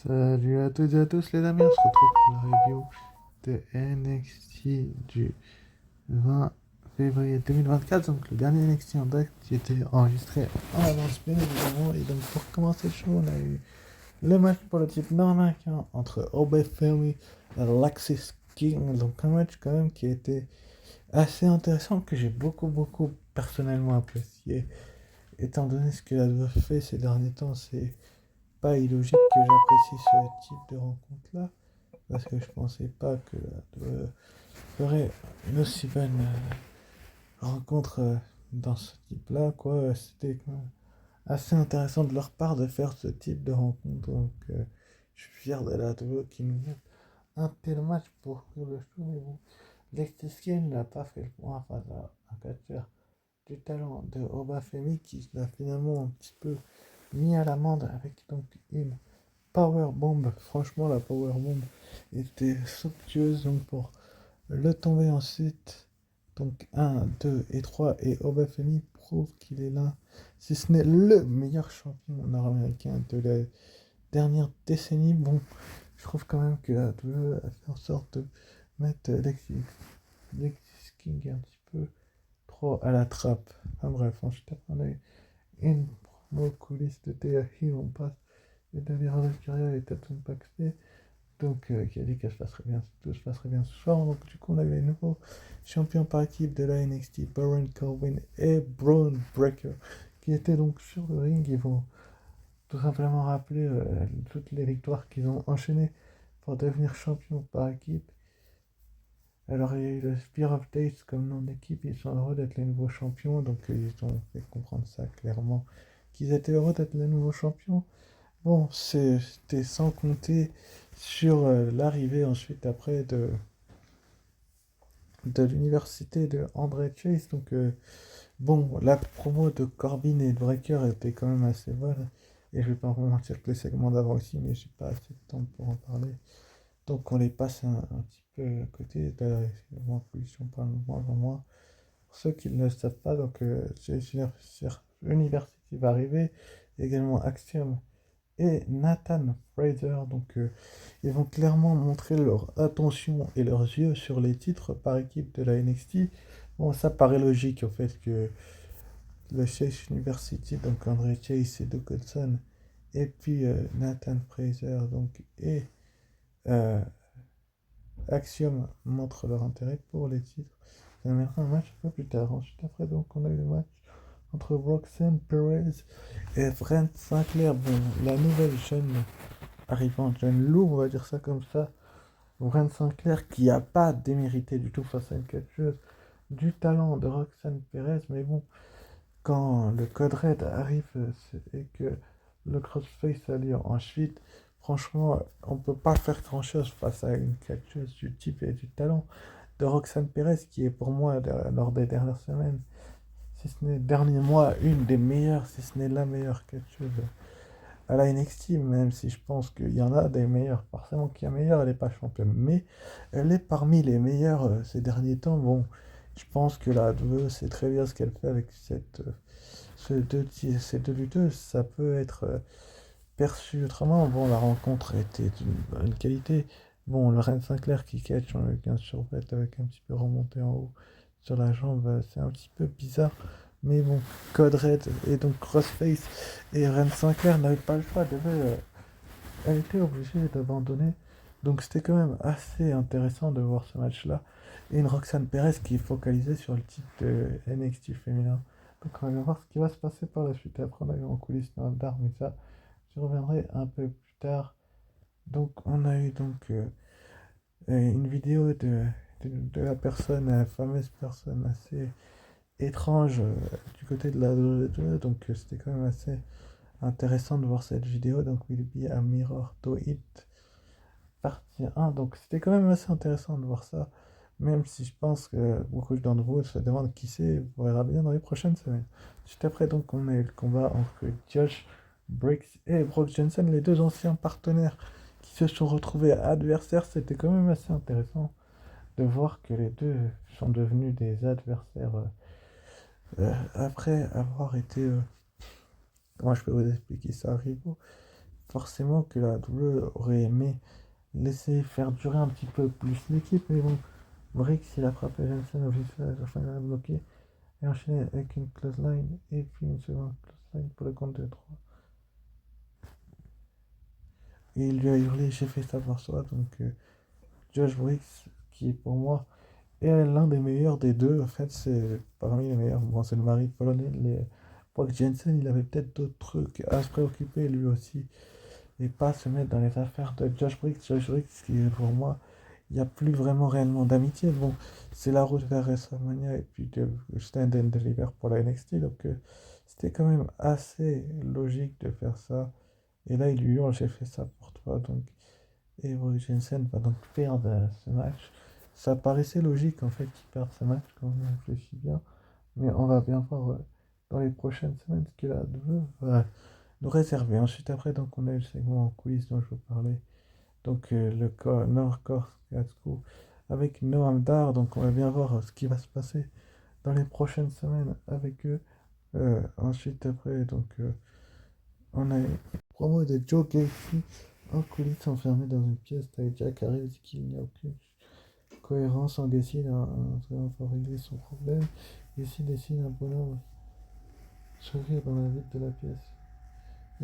Salut à toutes et à tous les amis, on se retrouve pour la review de NXT du 20 février 2024, donc le dernier NXT en date qui était enregistré en avance bien évidemment. Et donc pour commencer le show, on a eu le match pour le titre nord-américain entre Obey Femi et Lexis King, donc un match quand même qui a été assez intéressant, que j'ai beaucoup personnellement apprécié, étant donné ce qu'elle a fait ces derniers temps. C'est pas illogique que j'apprécie ce type de rencontre-là, parce que je pensais pas que ferait une aussi bonne rencontre dans ce type-là, quoi. C'était quand même assez intéressant de leur part de faire ce type de rencontre, donc je suis fier de la WWE qui nous met un tel match pour que le show, mais bon, Lexiskin n'a pas fait le point face à un catcheur du talent de Obafemi qui l'a finalement un petit peu mis à l'amende avec donc une Powerbomb. Franchement, la Powerbomb était somptueuse donc pour le tomber ensuite. Donc 1, 2 et 3. Et Obafemi prouve qu'il est là, si ce n'est le meilleur champion nord-américain de la dernière décennie. Bon, je trouve quand même que la WWE a fait en sorte de mettre Lexis King un petit peu trop à la trappe. Enfin bref, ensuite on a eu une promo coulisse de Théa Hill, on passe et Daniel Ricciardia et Tatum Paxley, donc qui a dit que tout se passerait bien ce soir. Donc du coup on avait les nouveaux champions par équipe de la NXT, Baron Corbin et Braun Breaker, qui étaient donc sur le ring. Ils vont tout simplement rappeler toutes les victoires qu'ils ont enchaînées pour devenir champions par équipe. Alors il y a eu le Spear of Days comme nom d'équipe, ils sont heureux d'être les nouveaux champions, donc ils ont fait comprendre ça clairement, qu'ils étaient heureux d'être les nouveaux champions. Bon, c'était sans compter sur l'arrivée ensuite après de l'université de André Chase. Donc, bon, la promo de Corbin et de Breaker était quand même assez bonne. Et je vais pas vous mentir que les segments d'avant aussi, mais j'ai pas assez de temps pour en parler. Donc, on les passe un petit peu à côté. D'ailleurs, en plus, on parle de moins en moins. Pour ceux qui ne le savent pas, donc, University va arriver. Également Axiom et Nathan Fraser. Donc, ils vont clairement montrer leur attention et leurs yeux sur les titres par équipe de la NXT. Bon, ça paraît logique au fait que le Chase University, donc André Chase et Doug Hudson, et puis Nathan Fraser donc, et euh, Axiom montrent leur intérêt pour les titres. Ça amènera un match un peu plus tard. Ensuite, après, donc, on a eu le match entre Roxanne Perez et Brent Sinclair. Bon, la nouvelle jeune arrivante, jeune loup, on va dire ça comme ça. Brent Sinclair qui a pas démérité du tout face à une catcheuse du talent de Roxanne Perez, mais bon, quand le code red arrive et que le crossface a lieu ensuite, franchement, on peut pas faire grand chose face à une catcheuse du type et du talent de Roxanne Perez qui est pour moi, lors des dernières semaines, si ce n'est dernier mois, une des meilleures, si ce n'est la meilleure catcheuse à la NXT, même si je pense qu'il y en a des meilleures. Forcément qu'il y a meilleure, elle n'est pas championne, mais elle est parmi les meilleures ces derniers temps. Bon, je pense que la WWE sait très bien ce qu'elle fait avec ces deux lutteuses. Ça peut être perçu autrement. Bon, la rencontre était d'une bonne qualité. Bon, le Ren Sinclair qui catch avec un survêt avec un petit peu remonté en haut sur la jambe, c'est un petit peu bizarre. Mais bon, Code Red et donc Crossface et Ren Sinclair n'avaient pas le choix, elle était obligée d'abandonner. Donc c'était quand même assez intéressant de voir ce match-là. Et une Roxane Perez qui est focalisée sur le titre de NXT féminin. Donc on va voir ce qui va se passer par la suite. Après on a eu en coulisses d'art, mais ça, je reviendrai un peu plus tard. Donc on a eu donc une vidéo de la personne, la fameuse personne assez étrange du côté de la WWE. Donc c'était quand même assez intéressant de voir cette vidéo. Donc Will Be a Mirror to It partie 1. Donc c'était quand même assez intéressant de voir ça. Même si je pense que beaucoup d'entre vous se demandent qui c'est, on verra bien dans les prochaines semaines. Juste après, donc, on a eu le combat entre Josh Briggs et Brock Jensen, les deux anciens partenaires qui se sont retrouvés adversaires. C'était quand même assez intéressant de voir que les deux sont devenus des adversaires après avoir été. Comment je peux vous expliquer ça, Rivo? forcément que la WWE aurait aimé laisser faire durer un petit peu plus l'équipe, mais bon, Briggs il a frappé Jensen au visage, enfin il a bloqué, et enchaîné avec une clothesline, et puis une seconde clothesline pour le compte de 3. Et il lui a hurlé, j'ai fait ça pour soi, donc Josh Briggs, qui pour moi est l'un des meilleurs des deux, en fait c'est parmi les meilleurs, bon c'est le mari polonais, Brock Jensen il avait peut-être d'autres trucs à se préoccuper lui aussi, et pas se mettre dans les affaires de Josh Briggs. Josh Briggs, qui pour moi, il n'y a plus vraiment réellement d'amitié. Bon, c'est la route vers WrestleMania et puis de Stand and Deliver pour la NXT, donc c'était quand même assez logique de faire ça. Et là, il lui hurle, j'ai fait ça pour toi. Donc, et Brock Jensen va donc perdre ce match. Ça paraissait logique en fait qu'il perde ce match quand on réfléchit bien. Mais on va bien voir dans les prochaines semaines ce qu'il a de nous réserver. Ensuite, après, donc, on a eu le segment en quiz dont je vous parlais. Donc, North Coast School avec Noam Dar. Donc, on va bien voir ce qui va se passer dans les prochaines semaines avec eux. Ensuite, après, donc, on a eu une promo de Joe Gacy en coulisses enfermé dans une pièce avec Jack Harris qu'il n'y a aucune cohérence en Gacy pour régler son problème. Gacy décide un bonhomme sourire dans la vitre de la pièce.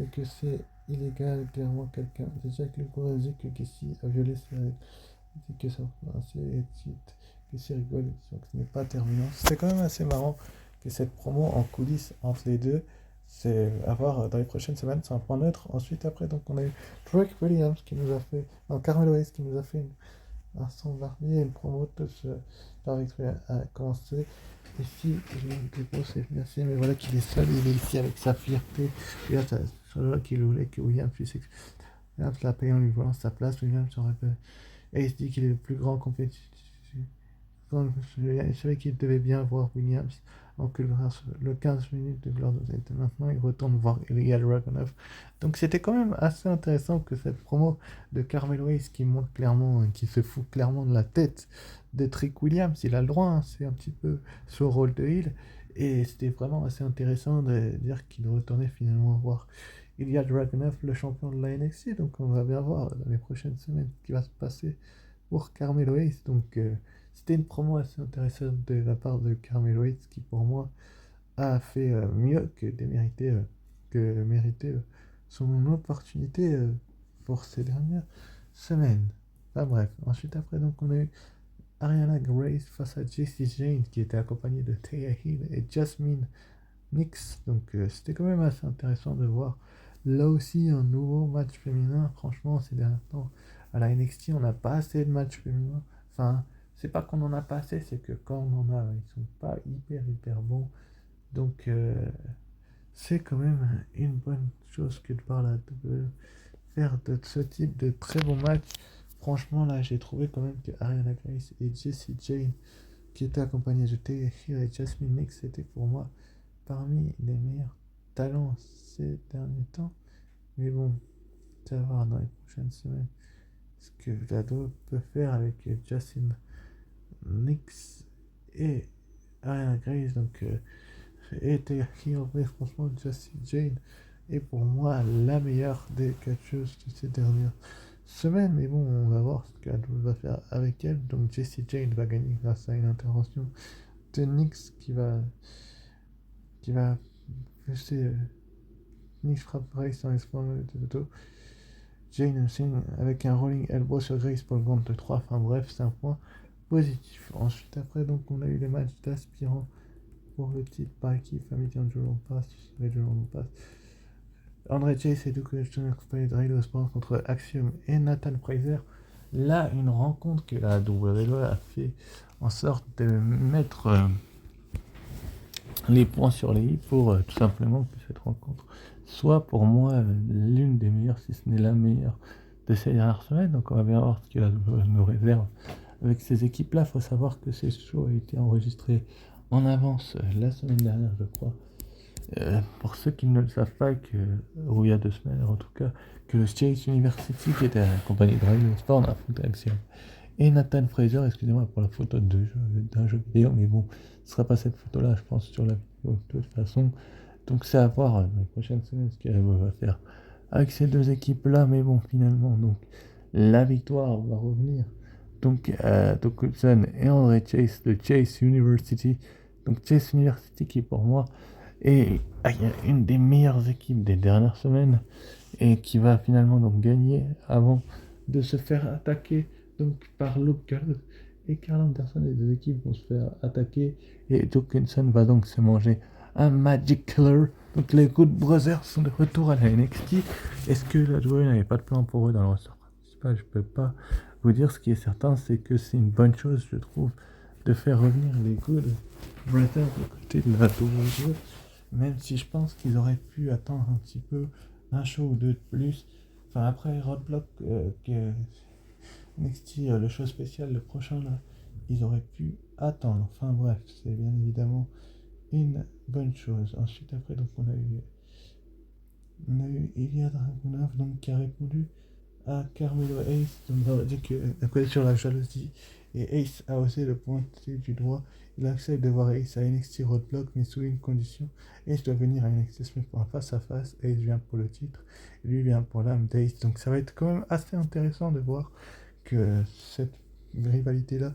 Et que c'est illégal, clairement quelqu'un. Déjà que le coureur dit que Casey a violé ses règles. Il dit que ça c'est Casey rigole, donc ce n'est pas terminant. C'est quand même assez marrant que cette promo en coulisses entre les deux, c'est à voir dans les prochaines semaines, c'est un point neutre. Ensuite, après, donc on a eu Drake Williams qui nous a fait, non, Carmelo Hayes qui nous a fait un son barbier, une promo de ce Drake a commencé. Ici, je ne pas c'est merci, mais voilà qu'il est seul, il est ici avec sa fierté. Regarde, c'est là qu'il voulait que William puisse Williams l'a payé en lui volant sa place. Williams se rappelle. Et il se dit qu'il est le plus grand compétiteur. Je savais qu'il devait bien voir Williams en le 15 minutes de gloire de Z. Maintenant, il retourne voir Ilya Dragunov. Donc, c'était quand même assez intéressant que cette promo de Carmelo Hayes qui montre clairement, qui se fout clairement de la tête de Trick Williams. Il a le droit, hein, c'est un petit peu son rôle de heel. Et c'était vraiment assez intéressant de dire qu'il retournait finalement voir Ilya Dragunov, le champion de la NXT. Donc, on va bien voir dans les prochaines semaines ce qui va se passer pour Carmelo Hayes. Donc, c'était une promo assez intéressante de la part de Carmelo Hayes qui, pour moi, a fait mieux que démériter, que mériter son opportunité pour ces dernières semaines. Enfin bref, ensuite après, donc on a eu Ariana Grace face à Jessie Jane qui était accompagnée de Taya Hill et Jasmine Nix. Donc c'était quand même assez intéressant de voir là aussi un nouveau match féminin. Franchement, ces derniers temps, à la NXT, on n'a pas assez de matchs féminins. Enfin, c'est pas qu'on en a pas assez, c'est que quand on en a, ils sont pas hyper bons. Donc c'est quand même une bonne chose que de par la WWE faire de ce type de très bons matchs. Franchement, là, j'ai trouvé quand même que Ariana Grace et Jessie Jane, qui étaient accompagnées de Taya Hill et Jasmine Nix, c'était pour moi parmi les meilleurs talents ces derniers temps. Mais bon, ça va voir dans les prochaines semaines ce que Vlado peut faire avec Justin Nix et Ariana Grace. Donc, et Hill, mais franchement, Jessie Jane est pour moi la meilleure des catcheuses de ces dernières semaines. Mais bon, on va voir ce qu'elle va faire avec elle. Donc, Jessie Jane va gagner grâce à une intervention de Nix qui va pousser Nix frappe Grace en espoir de dos. Jane signe avec un rolling elbow sur Grace pour le compte de 3. Enfin bref, c'est un point positif. Ensuite, après, donc, on a eu les matchs d'aspirants pour le titre par équipe. Family Angelo Pass, Pass. André Chase et Duke John accompagné de Ray Sport contre Axiom et Nathan Fraser. Là, une rencontre que la WWE a fait en sorte de mettre les points sur les i pour tout simplement que cette rencontre soit pour moi l'une des meilleures, si ce n'est la meilleure de ces dernières semaines. Donc on va bien voir ce que la WWE nous réserve avec ces équipes-là. Il faut savoir que ces shows ont été enregistrés en avance la semaine dernière, je crois. Pour ceux qui ne le savent pas, ou il y a 2 semaines en tout cas, que le State University qui était accompagné de Ray Sport dans la photo Axiom et Nathan Fraser, excusez-moi pour la photo d'un jeu vidéo, mais bon, ce sera pas cette photo-là, je pense, sur la vidéo de toute façon. Donc c'est à voir dans les prochaines semaines ce qu'elle va faire avec ces deux équipes-là, mais bon, finalement, donc la victoire va revenir. Donc, Doug Wilson et André Chase de Chase University. Donc, Chase University qui, pour moi, est une des meilleures équipes des dernières semaines et qui va finalement donc gagner avant de se faire attaquer donc par Luke et Carl Anderson. Les deux équipes vont se faire attaquer et Dawkinson va donc se manger un Magic Killer. Donc les Good Brothers sont de retour à la NXT. Est-ce que la WWE n'avait pas de plan pour eux dans le roster principal? Je peux pas vous dire. Ce qui est certain, c'est que c'est une bonne chose, je trouve, de faire revenir les Good Brothers du côté de la WWE. Même si je pense qu'ils auraient pu attendre un petit peu un show ou deux de plus. Enfin, après Roadblock, que NXT, le show spécial, le prochain, là, ils auraient pu attendre. Enfin bref, c'est bien évidemment une bonne chose. Ensuite, après, donc on a eu Ilya Dragunov donc, qui a répondu à Carmelo Ace, donc on a dit que la sur la jalousie, et Ace a osé le pointer du doigt. Il accepte de voir Ace à NXT Roadblock, mais sous une condition. Ace doit venir à NXT Smith pour un face-à-face. Ace vient pour le titre, et lui vient pour l'âme d'Ace. Donc ça va être quand même assez intéressant de voir que cette rivalité-là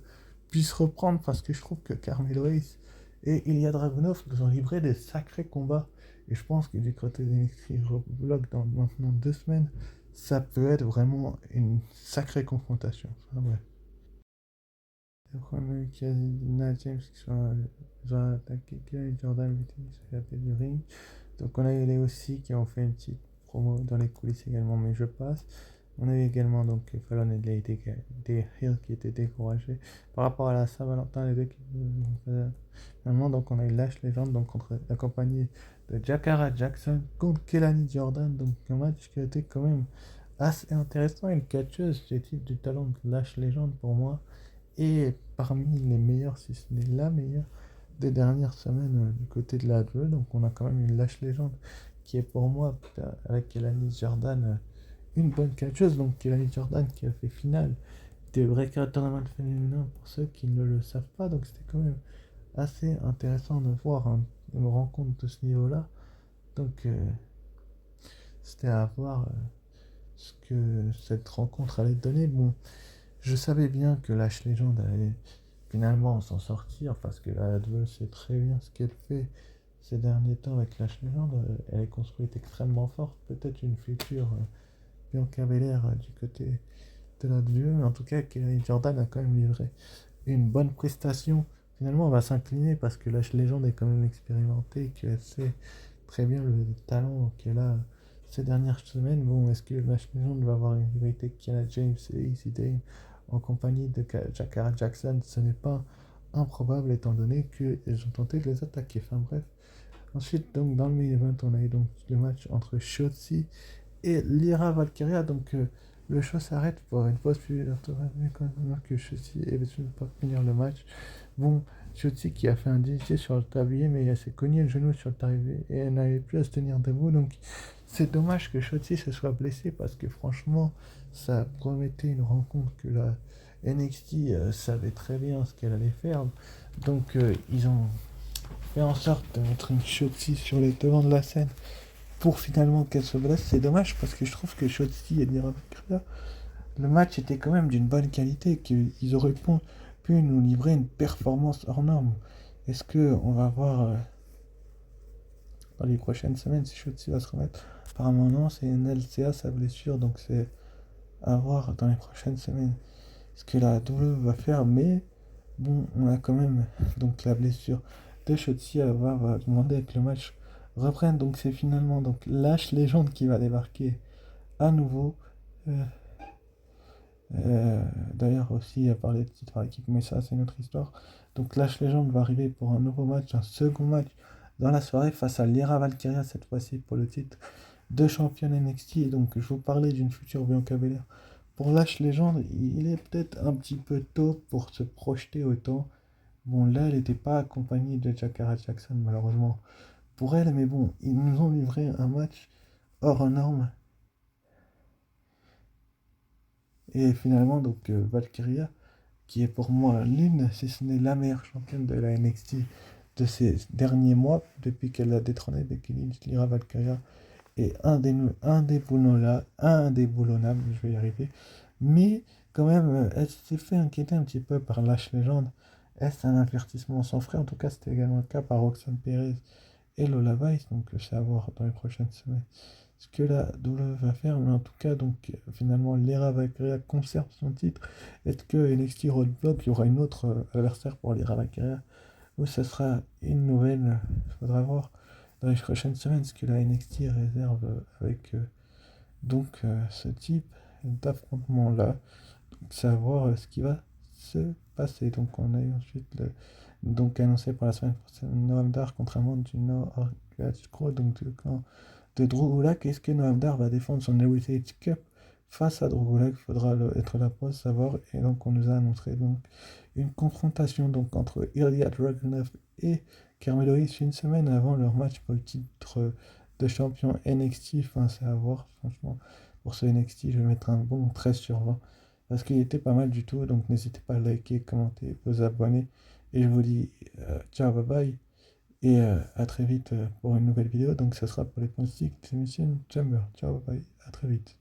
puisse reprendre, parce que je trouve que Carmelo Ace et Ilya Dragunov nous ont livré des sacrés combats. Et je pense que du côté d'NXT Roadblock, dans maintenant 2 semaines, ça peut être vraiment une sacrée confrontation. Enfin, bref. Après, on a eu Kazina James qui sont attaqué et Jordan Whitney qui s'est tapé du ring. Donc on a eu les aussi qui ont fait une petite promo dans les coulisses également, mais je passe. On a eu également donc Fallon et des Hill qui étaient découragés par rapport à la Saint-Valentin, les deux qui finalement donc on a eu Lash Legend donc accompagné de Jakara Jackson contre Kelani Jordan, donc un match qui a été quand même assez intéressant. Une catcheuse du type du talent de Lash Legend pour moi et parmi les meilleurs, si ce n'est la meilleure des dernières semaines du côté de la WWE. Donc on a quand même une Lash Legend qui est pour moi avec Kelani Jordan une bonne catcheuse. Donc Kelani Jordan qui a fait finale des Breakout Tournament féminin pour ceux qui ne le savent pas. Donc c'était quand même assez intéressant de voir une rencontre de ce niveau-là. Donc c'était à voir ce que cette rencontre allait donner. Bon, je savais bien que Lash Legend allait finalement s'en sortir parce que la WWE sait très bien ce qu'elle fait ces derniers temps avec Lash Legend. Elle est construite extrêmement forte, peut-être une future Bianca Belair du côté de la WWE, mais en tout cas, Kelly Jordan a quand même livré une bonne prestation. Finalement, on va s'incliner parce que Lash Legend est quand même expérimentée, qu'elle sait très bien le talent qu'elle a ces dernières semaines. Bon, est-ce que Lash Legend va avoir une rivalité avec Kiana James et Easy Dane en compagnie de Jakara Jackson? Ce n'est pas improbable étant donné qu'ils ont tenté de les attaquer. Enfin bref. Ensuite, donc, dans le main event, on a eu donc le match entre Shotzi et Lyra Valkyria. Donc, le show s'arrête pour une pause publicitaire que Shotzi est de ne pas finir le match. Bon, Shotzi qui a fait un DJ sur le tablier, mais elle s'est cogné le genou sur le tablier et elle n'avait plus à se tenir debout. Donc, c'est dommage que Shotzi se soit blessée parce que franchement, ça promettait une rencontre que la NXT savait très bien ce qu'elle allait faire. Donc, ils ont fait en sorte de mettre une Shotzi sur les devants de la scène pour finalement qu'elle se blesse. C'est dommage parce que je trouve que Shotzi et Lyra Valkyria, le match était quand même d'une bonne qualité, qu'ils auraient pu nous livrer une performance hors norme. Est-ce que on va voir dans les prochaines semaines si Shotzi va se remettre? Apparemment non, c'est une LCA sa blessure, donc c'est à voir dans les prochaines semaines ce que la WWE va faire. Mais bon, on a quand même donc la blessure de Shotzi à voir, va demander que le match reprenne. Donc c'est finalement donc Lash Legend qui va débarquer à nouveau. Euh, D'ailleurs aussi à parler de titre par équipe, mais ça c'est une autre histoire. Donc Lash Legend va arriver pour un nouveau match, un second match dans la soirée face à Lyra Valkyria, cette fois-ci pour le titre de championne NXT. Et donc je vous parlais d'une future Bianca Belair. Pour Lash Legend, il est peut-être un petit peu tôt pour se projeter autant. Bon, là elle n'était pas accompagnée de Jakara Jackson malheureusement pour elle, mais bon, ils nous ont livré un match hors norme. Et finalement, donc Valkyria, qui est pour moi l'une, si ce n'est la meilleure championne de la NXT de ces derniers mois, depuis qu'elle a détrôné Becky Lynch, Lyra Valkyria est indéboulonnable, je vais y arriver. Mais quand même, elle s'est fait inquiéter un petit peu par Lash Legend. Est-ce un avertissement sans frais? En tout cas, c'était également le cas par Roxane Perez et Lola Vice, donc c'est à voir dans les prochaines semaines ce que la WWE va faire, mais en tout cas, donc finalement, Lyra Valkyria conserve son titre. Est-ce que NXT Roadblock, il y aura une autre adversaire pour Lyra Valkyria, ou ce sera une nouvelle? Il faudra voir dans les prochaines semaines ce que la NXT réserve avec ce type d'affrontement-là. Donc, savoir ce qui va se passer. Donc, on a eu ensuite donc annoncé pour la semaine prochaine Noam Dar contre un membre du Nord donc du clan de Drew Gulak. Est-ce que Noam Dar va défendre son Heritage Cup face à Drew Gulak? Il faudra être là pour savoir. Et donc, on nous a annoncé donc une confrontation donc entre Ilya Dragunov et Carmelo Hayes une semaine avant leur match pour le titre de champion NXT. Enfin, c'est à voir, franchement. Pour ce NXT, je vais mettre un bon 13 sur 20 parce qu'il était pas mal du tout. Donc, n'hésitez pas à liker, commenter, vous abonner. Et je vous dis ciao, bye bye. Et à très vite pour une nouvelle vidéo. Donc, ça sera pour les pronostics de Mission Chamber. Ciao, bye bye. À très vite.